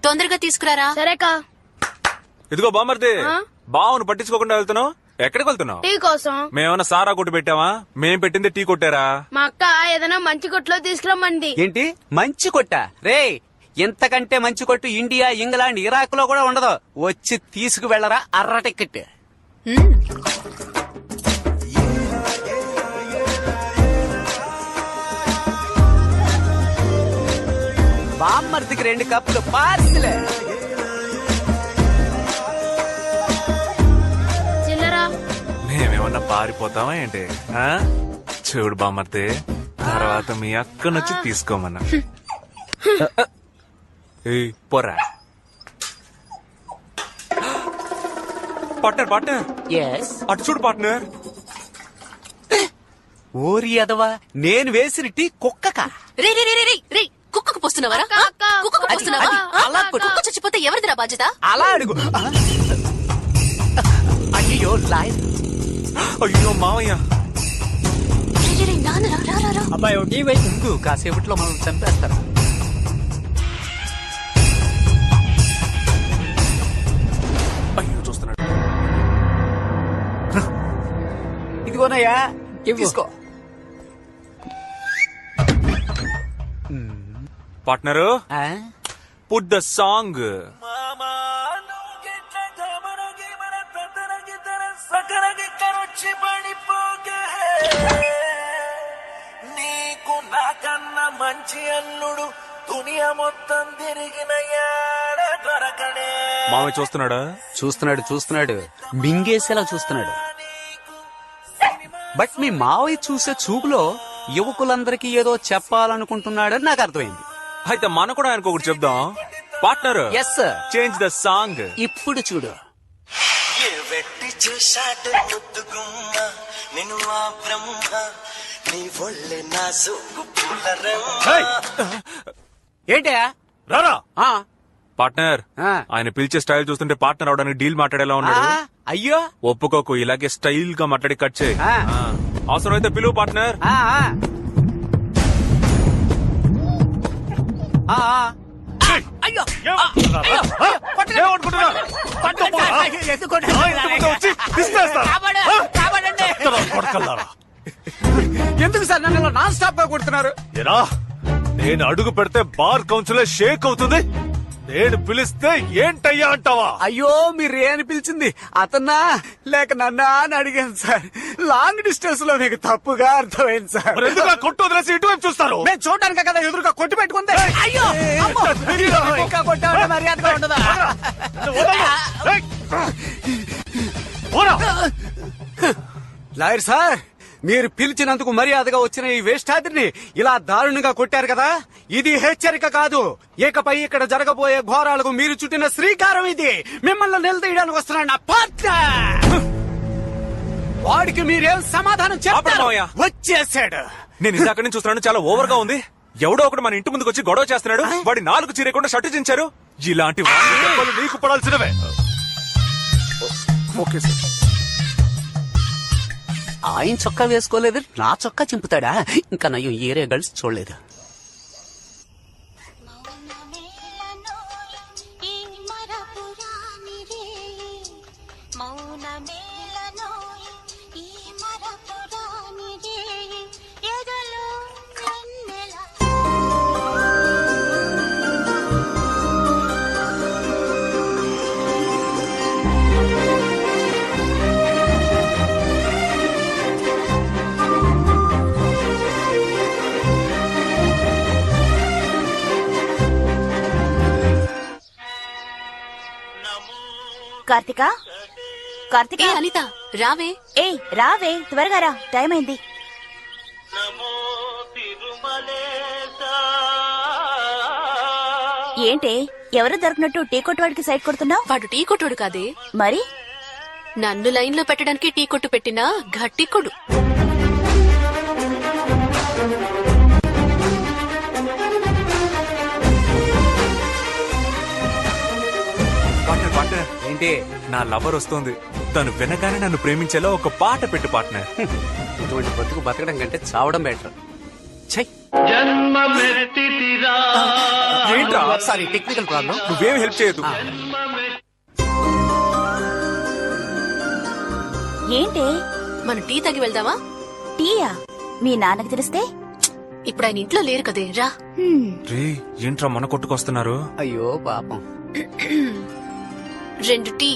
తొందరగా తీసుకురారా. సరేకా. ఇదిగో బామర్ది, బావును పట్టించుకోకుండా వెళ్తున్నావు. ఎక్కడికి వెళ్తున్నావు? టీ కోసం. మేమన్నా సారా కొట్టు పెట్టావా? మేం పెట్టింది టీ కొట్టారా? మా అక్క ఏదైనా మంచి కొట్లో తీసుకురమ్మంది. ఏంటి మంచి కొట్ట? రే, ఇంతకంటే మంచి కొట్టు ఇండియా, ఇంగ్లాండ్, ఇరాక్ లో కూడా ఉండదు. వచ్చి తీసుకు వెళ్లరా అర్ర టికెట్. బామ్మర్దికి 2 కప్పులు పార్సిలే. చిల్లరా. మేమేమన్నా పారిపోతావా ఏంటి? చూడు బామర్ది, తర్వాత మీ అక్కనొచ్చి తీసుకోమన్నా. పోరా పార్ట్నర్. పార్ట్నర్ అటు చూడు పార్ట్నర్. ఓరి అదవా, నేను వేసిన టీ కుక్కకా? రే రే రే రే రే, కుక్కకు పోస్తున్నావరా? కుక్కకు పోస్తున్నావా? అలా కొట్టు. కుక్క చచ్చిపోతే ఎవరిదిరా బాధ్యత? అలా అడుగు. అయ్యో లాయ్. అయ్యో మావయ్య. అబ్బాయి టీ వైపు కాసేపట్లో మనం చంపేస్తారు. అయ్యో చూస్తున్నాడు. ఇదిగోనయ్యా తీసుకో. Partner, put the song. నీకు నాకన్నా మంచి అల్లుడు దునియా మొత్తం తిరిగిన దొరకడే. మావయ్య చూస్తున్నాడా? చూస్తున్నాడు మింగేసేలా చూస్తున్నాడు. బట్ మీ మావయ్య చూసే చూపులో యువకులందరికీ ఏదో చెప్పాలనుకుంటున్నాడని నాకు అర్థమైంది. అయితే మన కూడా ఆయనకు ఒకటి చెప్దాం. Partner, yes change the song. ఇప్పుడు చూడు. ఏ వెట్టి చూశాడు ముద్దుగుమ్మ నిన్ను ఆ బ్రహ్మ నీ ఒళ్ళే నా సోకు పూలరమ్మ. ఏంటా రారా ఆ, పార్ట్నర్. ఆ. ఆయన పిలిచే స్టైల్ చూస్తుంటే పార్ట్నర్ అవడానికి డీల్ మాట్లాడేలా ఉన్నాడు. అయ్యో ఒప్పుకోకు, ఇలాగే స్టైల్ గా మాట్లాడి కట్ చేయి. ఆ. అవసరం అయితే పిలువు పార్ట్నర్. ఆ, ఆ. ఆ, ఆ. అయ్యో ఎందుకు సార్ నన్ను నాన్ స్టాప్ గా కొడుతున్నారు? నేను అడుగు పెడితే బార్ కౌన్సిలర్ షేక్ అవుతుంది. నేను పిలిస్తే ఏంటయ్యా అంటావా? అయ్యో మీరు అని పిలిచింది అతన్నా లేక నన్నా అని అడిగాను సార్. లాంగ్ డిస్టెన్స్ లో మీకు తప్పుగా అర్థమైంది సార్. కొట్టు వదిలేసి ఇటువైపు చూస్తారు. నేను చూడడానికి కదా ఎదురుగా కొట్టి పెట్టుకుంది. అయ్యో అమ్మో, అయ్యో, ఇంకా కొట్టామంటే మర్యాదగా ఉండదా? లాయర్ సార్, మీరు పిలిచినందుకు మర్యాదగా వచ్చిన ఈ వేష్టాద్రిని ఇలా దారుణంగా కొట్టారు కదా, ఇది హెచ్చరిక కాదు. ఇకపై ఇక్కడ జరగబోయే ఘోరాలకు మీరు చుట్టిన శ్రీకారం ఇది. మిమ్మల్ని నిలదీయడానికి వస్తున్నాడు నా పార్ట్నర్. వాడికి మీరేం సమాధానం చెప్పారు? వచ్చేసాడు. నేను ఇందాక నుంచి చూస్తున్నాను, చాలా ఓవర్ గా ఉంది. ఎవడో ఒకడు మన ఇంటి ముందుకు వచ్చి గొడవ చేస్తున్నాడు. వాడి 4 చీరకుండా షర్టు చించారు. ఇలాంటి వాళ్ళు నీకు పడాల్సినవే. Okay sir. ఆయన చొక్కా వేసుకోలేదు, నా చొక్కా చింపుతాడా? ఇంకా నయ్యం ఏరే గర్ల్స్ చూడలేదు. కార్తిక, అనిత రావే. రావే, త్వరగా రా, టైం అయింది. ఏంటే ఎవరు దొరికినట్టు టీ కొట్టువాడికి సైడ్ కొడుతున్నావు? వాడు టీ కొట్టుడు కాదే, మరి నన్ను లైన్ లో పెట్టడానికి టీ కొట్టు పెట్టినా గట్టి కొడు. ఏంటి? నా లవర్ వస్తోంది. తను వినగానే నన్ను ప్రేమించేలా ఒక పాట పెట్టు పార్ట్నర్. ఇటువంటి బతుకు బతకడం కంటే చావడం బెటర్. ఏంట్రా సారీ టెక్నికల్ ప్రాబ్లం. నువ్వేం హెల్ప్ చేయదు. ఏంటి మన టీ తాగి వెళ్దామా? టీయా? మీ నాన్నకి తెలిస్తే? ఇప్పుడు ఆయన ఇంట్లో లేరు కదే, రా. రే ఏంట్రా మన కొట్టుకొస్తున్నారు? అయ్యో పాపం. 2 tea.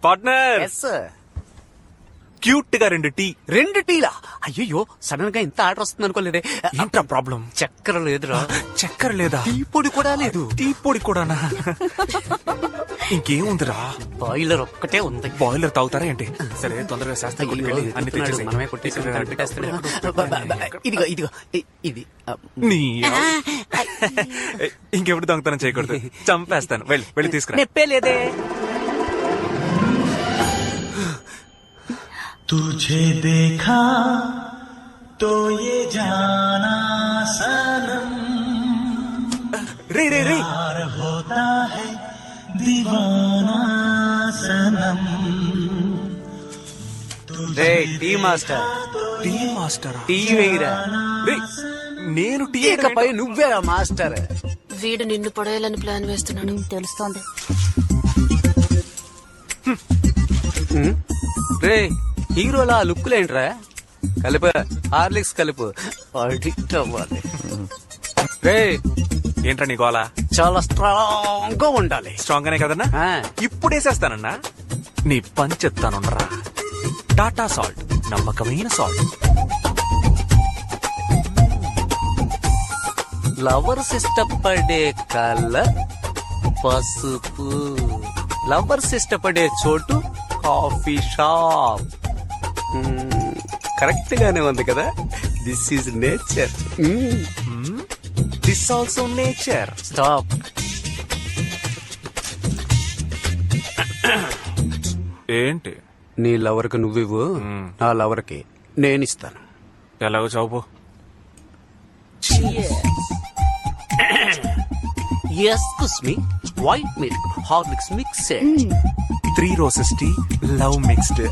Partner, yes sir. Cute గా 2 టీ. 2 టీలా? అయ్యో సడన్ గా ఇంత ఆర్డర్ వస్తుంది అనుకోలేదే. ఏంట్రా ప్రాబ్లం? చక్కెర లేదురా. చక్కెర లేదా? టీ పొడి కూడా లేదు. టీ పొడి కూడానా? ఇంకేముందిరా? బాయిలర్ ఒక్కటే ఉంది. బాయిలర్ తాగుతారా ఏంటి? సరే తొందరగా శాస్త్రి అయ్యో, కొట్టుకెళ్ళి అన్ని ఎత్తుతున్నాడు. తెచ్చేసేయ్. మనమే కొట్టేసి ఇదిగో ఇదిగో ఇది నీ ఇంకెప్పుడు దొంగతనం చేయకూడదు, చంపేస్తాను. వెళ్ళి తీసుకురా. నెప్పే లేదే. तुझे देखा तो ये जाना सनम రే రే రే प्यार होता है दीवाना सनम రే టీ మాస్టర్, టీ మాస్టరా? టీ వేయరా. రే, నేను టీ ఇకపై నువ్వేరా మాస్టర్. వీడు నిన్ను పడేయాలని ప్లాన్ వేస్తున్నాడు. తెలుస్తోంది. రే హీరోలా లుక్కులేంట్రా? కలిప హార్లిక్స్ కలుపు, అడిక్ట్ అవ్వాలి. రే ఏంట్రా నీ గోలా? చాలా స్ట్రాంగ్ గా ఉండాలి. స్ట్రాంగ్ గానే కదన్నా? ఆ. ఇప్పుడు వేసేస్తానన్నా. నీ పని చెప్తానుండరా. టాటా సాల్ట్, నమ్మకమైన సాల్ట్. లవర్స్ ఇష్టపడే కలర్ పసుపు. లవర్స్ ఇష్టపడే చోటు కాఫీ షాప్. కరెక్ట్ గానే ఉంది కదా. This is nature. This also nature. Stop. ఏంటి? నీ లవర్ కి నువ్వివ్వు, నా లవర్ కి నేనిస్తాను. ఎలాగో చౌపు. Excuse me, white milk Horlicks mixed. 3 roses tea, love mixed.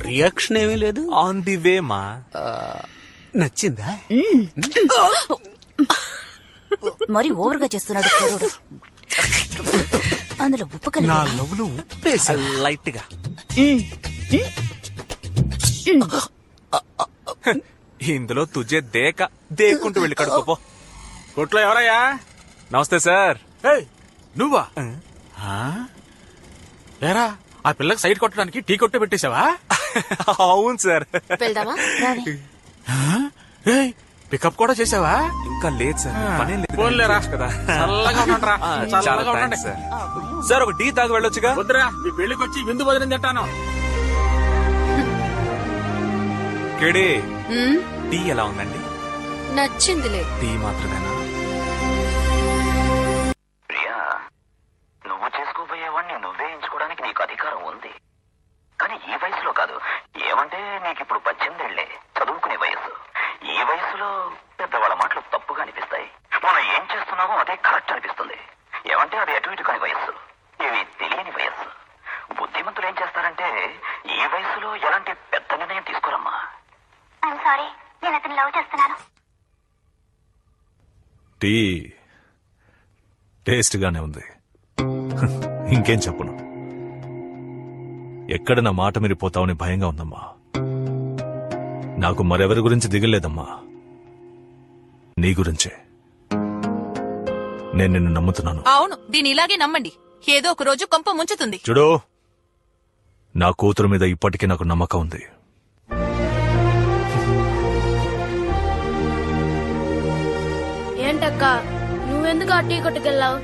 Reaction ఏమీ లేదు. ఆన్ ది వే మా. నచ్చిందా? మరి ఓవర్ గా చేస్తున్నాడు కుర్రోడు. అందులో ఉప్పు కలిపి నా లవ్ లో ఉప్పేసా లైట్ గా. ఇందులో తుజే దేకుంటూ వెళ్ళి కడుకోపో. కొట్లో ఎవరయ్యా? నమస్తే సార్. నువ్వా? ఏరా ఆ పిల్లకి సైడ్ కొట్టడానికి టీ కొట్టు పెట్టేశావా? అవును సార్. వెళ్దామా? రావే. పికప్ కూడా చేసావా? ఇంకా లేదు సార్, పనేం లేదు. పోన్లేరా. కదా. చల్లగా ఉండండిరా. చాలా చల్లగా థాంక్స్ ఉండండి. సార్. సార్ ఒక టీ తాగి వెళ్ళొచ్చుగా? వద్దురా, మీ పెళ్లికి వచ్చి విందు భోజనం తింటాను. కేడి, హ్మ్? టీ ఎలా ఉందండి? నచ్చిందిలే. టీ మాత్రమేనా? ప్రియా, నువ్వు చేసుకోబోయేవాడిని నువ్వే ఎంచుకోవడానికి నీకు అధికారం ఉంది. కానీ ఈ వయసులో కాదు. ఏమంటే నీకిప్పుడు 18 ఏళ్లే, చదువుకునే వయసు. ఈ వయసులో పెద్దవాళ్ళ మాటలు తప్పుగా అనిపిస్తాయి. మనం ఏం చేస్తున్నామో అదే కరెక్ట్ అనిపిస్తుంది. ఏమంటే అది అటు ఇటు కాని వయస్సు, ఇవి తెలియని వయస్సు. బుద్ధిమంతులు ఏం చేస్తారంటే ఈ వయసులో ఎలాంటి పెద్ద నిర్ణయం తీసుకోరమ్మా. ఐఎమ్ సారీ, నేను అతను లవ్ చేస్తున్నాను. టీ టేస్ట్ గానే ఉంది. ఇంకేం చెప్పను. ఎక్కడ నా మాట మీరిపోతావని భయంగా ఉందమ్మా. నాకు మరెవరి గురించి దిగలేదమ్మా, నీ గురించే. నేను నిన్ను నమ్ముతున్నాను. అవును, దీని ఇలాగే నమ్మండి. ఏదో ఒక రోజు కొంప ముంచుతుంది. చూడు, నా కూతురు మీద ఇప్పటికీ నాకు నమ్మకం ఉంది. ఏంటక్క, నువ్వెందుకు ఆ టీ కొట్టుకెళ్ళావు?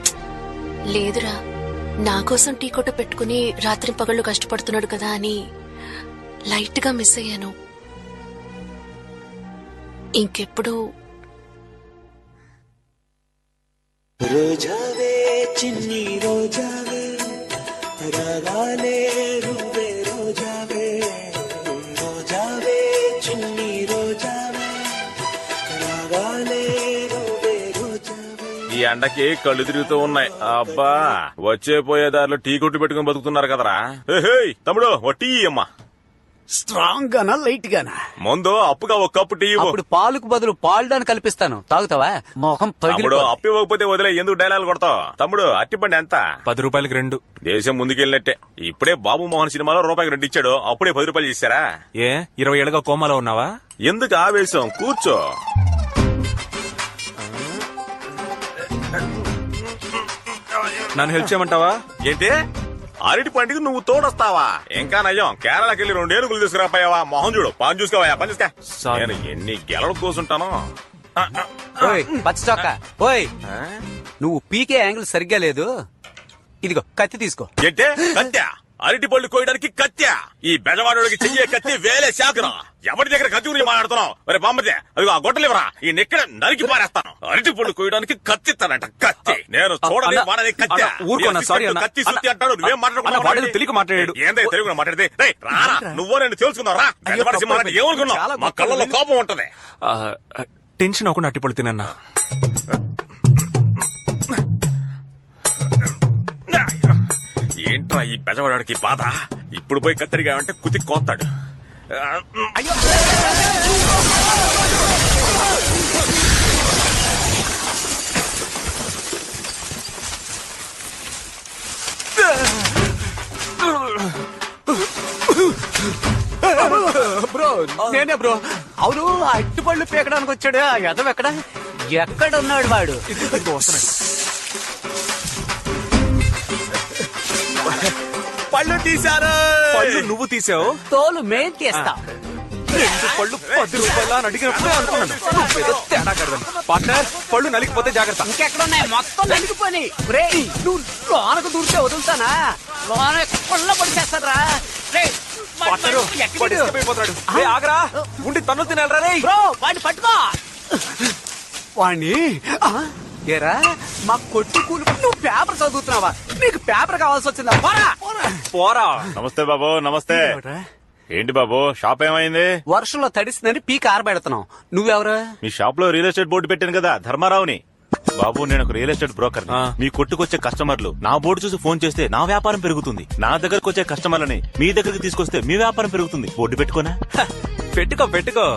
లేదురా, నా కోసం టీ కొట్టు పెట్టుకుని రాత్రి పగళ్ళు కష్టపడుతున్నాడు కదా అని లైట్ గా మిస్ అయ్యాను. ఇంకెప్పుడు రోజావే చిన్ని రోజావే రాగాలే రువే రోజావే రోజావే చిన్ని రోజావే రాగాలే రువే రోజావే. ఈ ఎండకి కళ్ళు తిరుగుతూ ఉన్నాయి. అబ్బా, వచ్చే పోయే దారిలో టీ కొట్టు పెట్టుకుని బతుకుతున్నారు కదరా. తమ్ముడు ఓ టీ అమ్మా. స్ట్రాంగ్ గానా లైట్ గానా? ముందు అప్పుగా ఒక కప్పు టీ ఇవ్వు. అప్పుడు పాలకు బదులు పాల్డాన్ని కల్పిస్తాను, తాగుతావా? మొహం తమ్ముడు అప్పు ఇవ్వకపోతే వదిలే, ఎందుకు డైలాగ్ కొడతావు? తమ్ముడు అట్టిపండి ఎంత? 10 రూపాయలకి 2. దేశం ముందుకెళ్ళినట్టే. ఇప్పుడే బాబు మోహన్ సినిమాలో రూపాయికి 2 ఇచ్చాడు, అప్పుడే 10 రూపాయలు చేశారా? ఏ 20 ఏళ్ళగా కోమాలో ఉన్నావా? ఎందుకు ఆవేశం, కూర్చో. నన్ను హెల్ప్ చేయమంటావా? ఏంటి అరటి పండుగ నువ్వు తోడొస్తావా? ఇంకా నయ్యం, కేరళకి వెళ్ళి 2 ఏనుగులు తీసుకురాపోయావా? మొహం చూడు, పని చూసుకోవా, పని చూసుకో. Sorry. నేను ఎన్ని గెలలు కూర్చుంటాను. ఓయ్ పచ్చ చొక్క, ఓయ్ నువ్వు పీకే యాంగిల్ సరిగ్గా లేదు. ఇదిగో కత్తి తీసుకో. ఏంటే కత్త్యా? అరటి పళ్ళు కోయడానికి కత్త్యా? ఈ బెజవాడోడికి చెయ్యే కత్తి వేలే శాఖరా. ఎవరి దగ్గర కత్తి గురించి మాట్లాడుతున్నావు? మరి బామ్మదే, అదిగో ఆ గొట్టలివరా, ఈ నెక్కడ నరికి పారేస్తాను. అరటి పళ్ళు కోయడానికి కత్తిస్తానంట, కత్తి. నేను చూడని వాడని కత్తి. ఊరుకోన్నా, సారీ అన్న. కత్తి సుత్తి అంటాడు, నువ్వేం మాట్లాడుకున్నావు? తెలియక మాట్లాడాడు. ఏందే తెలుగు మాట్లాడితే? రేయ్, రారా, నువ్వో నేను తెలుసుకున్నావు రా. బెజవాడ సింహానికి ఏమనుకున్నావు? మా కళ్ళలో కోపం ఉంటది. టెన్షన్ అవ్వకుండా అట్టిపళ్ళు తినన్నా. ఏంట్రా ఈ బెజవాడికి బాధ? ఇప్పుడు పోయి కత్తిరిగా అంటే కుతి కోస్తాడు. బ్రో నేనే బ్రో. అవును, అట్టిపళ్ళు పీకడానికి వచ్చాడు ఆ ఎదవ ఎక్కడున్నాడు వాడు? పళ్ళు తీశారు. పళ్ళు నువ్వు తీసావు, తోలు మేం తీస్తా. 2 పళ్ళు 10 రూపాయలు అని అడిగినప్పుడే అనుకున్నాను నువ్వేదో తేడా కడదని. పార్ట్నర్, పళ్ళు నలిగిపోతే జాగ్రత్త. ఇంకెక్కడున్నాయి? మొత్తం నలిగిపోయి. నువ్వు లోనకు దూరితే వదులుతానా? లోన పుల్ల పడిచేస్తారా? పార్ట్నరు, వాడు escape అయిపోతున్నాడు. రేయ్, ఆగరా, ఉండి తన్నులు తినాలరా. రేయ్ బ్రో వాడిని పట్టుకో. వాణ్ణి ఏరా మా కొట్టు కూలి. నువ్వు పేపర్ చదువుతున్నావా? నీకు పేపర్ కావాల్సి వచ్చిందా? పోరా. నమస్తే బాబు. నమస్తే. ఏంటి బాబు, షాప్ ఏమైంది? వర్షంలో తడిసిందని పీక ఆరబెడుతున్నావు. నువ్వెవరు? మీ షాప్ లో రియల్ ఎస్టేట్ బోర్డు పెట్టాను కదా, ధర్మారావుని. బాబు, నేను ఒక రియల్ ఎస్టేట్ బ్రోకర్. మీ కొట్టుకొచ్చే కస్టమర్లు నా బోర్డు చూసి ఫోన్ చేస్తే నా వ్యాపారం పెరుగుతుంది. నా దగ్గరకు వచ్చే కస్టమర్లని మీ దగ్గరికి తీసుకొస్తే మీ వ్యాపారం పెరుగుతుంది. బోర్డు పెట్టుకోనా? పెట్టుకో.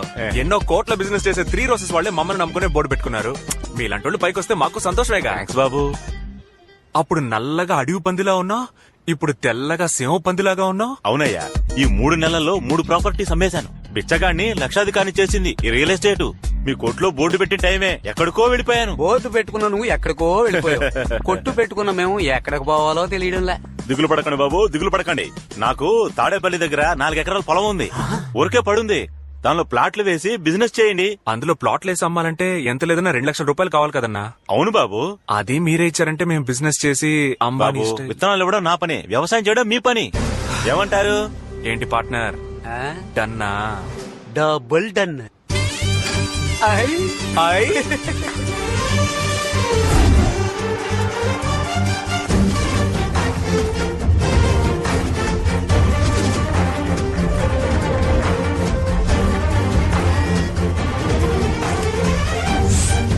ఎన్నో కోట్ల బిజినెస్ చేసే 3 రోజెస్ వాళ్ళే మమ్మల్ని నమ్ముకునే బోర్డు పెట్టుకున్నారు. మీలాంటి వాళ్ళు పైకి వస్తే మాకు సంతోషమేగా. థాంక్స్ బాబు. అప్పుడు నల్లగా అడవి పందిలా ఉన్నావు, ఇప్పుడు తెల్లగా సింహ పందిలాగా ఉన్నావు. అవునయ్యా, ఈ 3 నెలల్లో 3 ప్రాపర్టీస్ అమ్మేశాను. బిచ్చగాడిని లక్షాధికారిని చేసింది ఈ రియల్ ఎస్టేట్. మీ కొట్లో బోర్డు పెట్టిన టైమే ఎక్కడికో వెళ్ళిపోయాను. బోర్డు పెట్టుకున్న నువ్వు ఎక్కడికో వెళ్ళిపోయావు. కొట్టు పెట్టుకున్న మేము ఎక్కడికి పోవాలో తెలియడంలే. దిగులు పడకండి బాబు, దిగులు పడకండి. నాకు తాడేపల్లి దగ్గర 4 ఎకరాల పొలం ఉంది, ఊరికే పడుంది. దానిలో ప్లాట్లు వేసి బిజినెస్ చేయండి. అందులో ప్లాట్లు వేసి అమ్మాలంటే ఎంత లేదన్నా 2 లక్షల రూపాయలు కావాలి కదన్నా. అవును బాబు. అది మీరే ఇచ్చారంటే మేము బిజినెస్ చేసి బాబు, విత్తనాలు ఇవ్వడం నా పని, వ్యవసాయం చేయడం మీ పని. ఏమంటారు? ఏంటి పార్ట్నర్, డన్నా? Double done.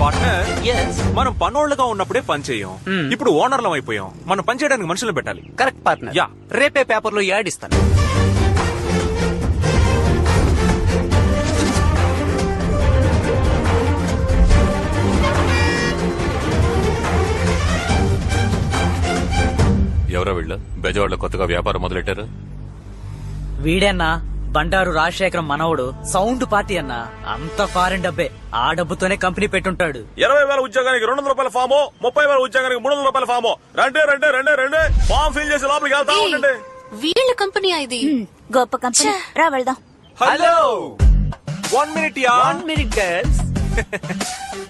పార్ట్నర్, మనం పనోళ్ళగా ఉన్నప్పుడే పని చేయం. ఇప్పుడు ఓనర్లం అయిపోయాం. మనం పని చేయడానికి మనుషులు పెట్టాలి. Correct partner. యా. రేపే పేపర్లో యాడ్ ఇస్తాను. ఎవరో వీళ్ళు బెజవాడలో కొత్తగా వ్యాపారం మొదలెట్టారు? వీడన్నా బండారు రాజశేఖరం మనవడు. సౌండ్ పార్టీ అన్నా. అంత ఫారెన్ డబ్బే. ఆ డబ్బుతోనే కంపెనీ పెట్టుంటాడు. 20,000 ఉద్యోగానికి 200 రూపాయల ఫాము, 30,000 ఉద్యోగానికి 300 రూపాయల ఫాము. రండి ఫామ్ ఫిల్ చేసి లోపలికి వెళ్తా ఉండండి. వీళ్ళ కంపెనీ ఇది. గొప్ప కంపెనీ. రా వెళ్దాం. Hello, 1 minute yeah. 1 minute girls.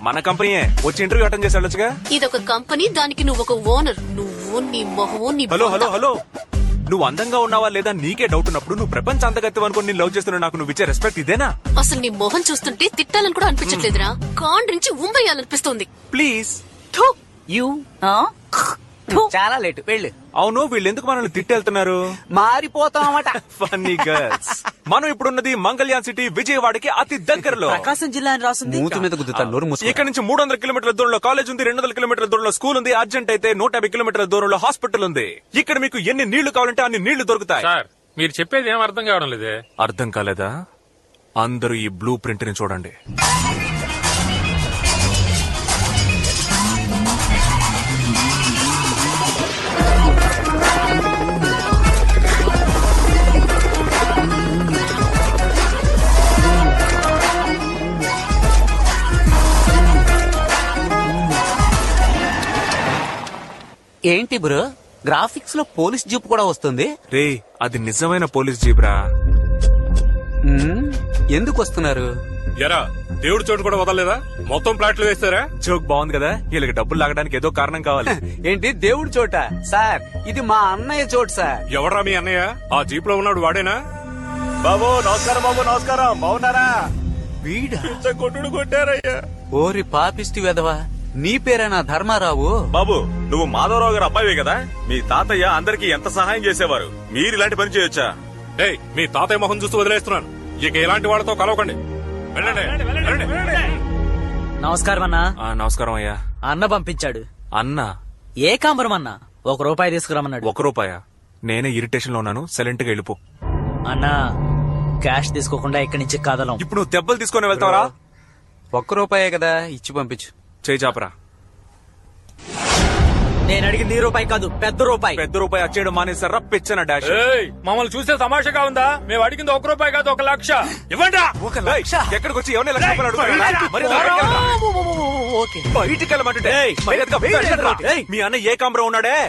మన కంపెనీయే, వచ్చి ఇంటర్వ్యూ అటెండ్ చేసి వెళ్ళొచ్చుగా. ఇదొక కంపెనీ, దానికి నువ్వు ఒక ఓనర్. నువ్వు నీ మొహం నీ హలో, నువ్వు అందంగా ఉన్నావా లేదా నీకే డౌట్ ఉన్నప్పుడు నువ్వు ప్రపంచ అందగత్యం అనుకుని నేను లవ్ చేస్తున్నా. నాకు నువ్వు ఇచ్చే రెస్పెక్ట్ ఇదేనా? అసలు నీ మొహం చూస్తుంటే తిట్టాలని కూడా అనిపించట్లేదురా. కాండ్రించి ఉమ్మేయాలనిపిస్తుంది. ప్లీజ్. యూ చాలా లేటు, వెళ్ళు. అవును, వీళ్ళు ఎందుకు మనల్ని తిట్టెళ్తున్నారు? మారిపోతామట. Funny girls. మనం ఇప్పుడున్నది మంగళ్యాన్ సిటీ, విజయవాడకి అతి దగ్గరలో. ప్రకాశం జిల్లా అని రాసింది. మూతి మీద గుద్దుతాను, నోరు మూసుకో. ఇక్కడ నుంచి 300 కిలోమీటర్ల దూరంలో కాలేజ్ ఉంది, 200 కిలోమీటర్ల దూరంలో స్కూల్ ఉంది, అర్జెంట్ అయితే 150 కిలోమీటర్ల దూరంలో హాస్పిటల్ ఉంది. ఇక్కడ మీకు ఎన్ని నీళ్లు కావాలంటే అన్ని నీళ్లు దొరుకుతాయి. మీరు చెప్పేది ఏం అర్థం కావడం లేదే. అర్థం కాలేదా? అందరూ ఈ బ్లూ ప్రింట్ ని చూడండి. ఏంటి బ్రో, గ్రాఫిక్స్ లో పోలీస్ జీప్ కూడా వస్తుంది? రే, అది నిజమైన పోలీస్ జీబ్రా. ఎందుకు వస్తున్నారు? ఎరా దేవుడి చోటు కూడా వదలలేదా? మొత్తం ప్లాట్లు వేస్తారా? జోక్ బాగుంది కదా. వీళ్ళకి డబ్బులు లాగడానికి ఏదో కారణం కావాలి. ఏంటి దేవుడి చోట? సార్, ఇది మా అన్నయ్య చోటు సార్. ఎవరా మీ అన్నయ్య? ఆ జీప్ లో ఉన్నాడు వాడేనా? బాబు నమస్కారం, బాబు నమస్కారం. బాగున్నారా? వీడా? కొట్టుడు కొట్టారయ్యా. ఓరి పాపిష్టి వెధవా, నీ పేరేనా ధర్మారావు? బాబు నువ్వు మాధవరావు గారు అబ్బాయివే కదా? మీ తాతయ్య అందరికి ఎంత సహాయం చేసేవారు. మీరు ఇలాంటి పని చేయొచ్చా? ఏయ్, మీ తాతయ్య మొహం చూస్తూ వదిలేస్తున్నాను. ఇక ఇలాంటి వాళ్ళతో కలవకండి. వెళ్ళండి, వెళ్ళండి. నమస్కారం అన్నా. నమస్కారం అయ్యా. అన్న పంపించాడు. అన్న ఏకాంబరం అన్న ₹1 తీసుకురమ్మన్నాడు. ₹1? నేనే ఇరిటేషన్ లో ఉన్నాను, సైలెంట్ గా వెళ్ళిపో. అన్నా, క్యాష్ తీసుకోకుండా ఇక్కడి నుంచి కదలం. ఇప్పుడు నువ్వు దెబ్బలు తీసుకొని వెళ్తావరా? ₹1 కదా, ఇచ్చి పంపించు. చేయి చాపరా. నేను అడిగింది ₹1 కాదు, ₹1. ₹1 వచ్చేయడం మానేసారా? పెచ్చన డాష్. మమ్మల్ని చూస్తే తమాషగా ఉందా? మేము అడిగింది ₹1 కాదు, 1,00,000 ఇవ్వండి. ఎక్కడికి వచ్చి ఎవరిని లక్ష రూపాయలు అడుగుతున్నారా? మరి బయటికి వెళ్ళమంటుంటే మీ అన్న ఏకాంబరం ఉన్నాడే.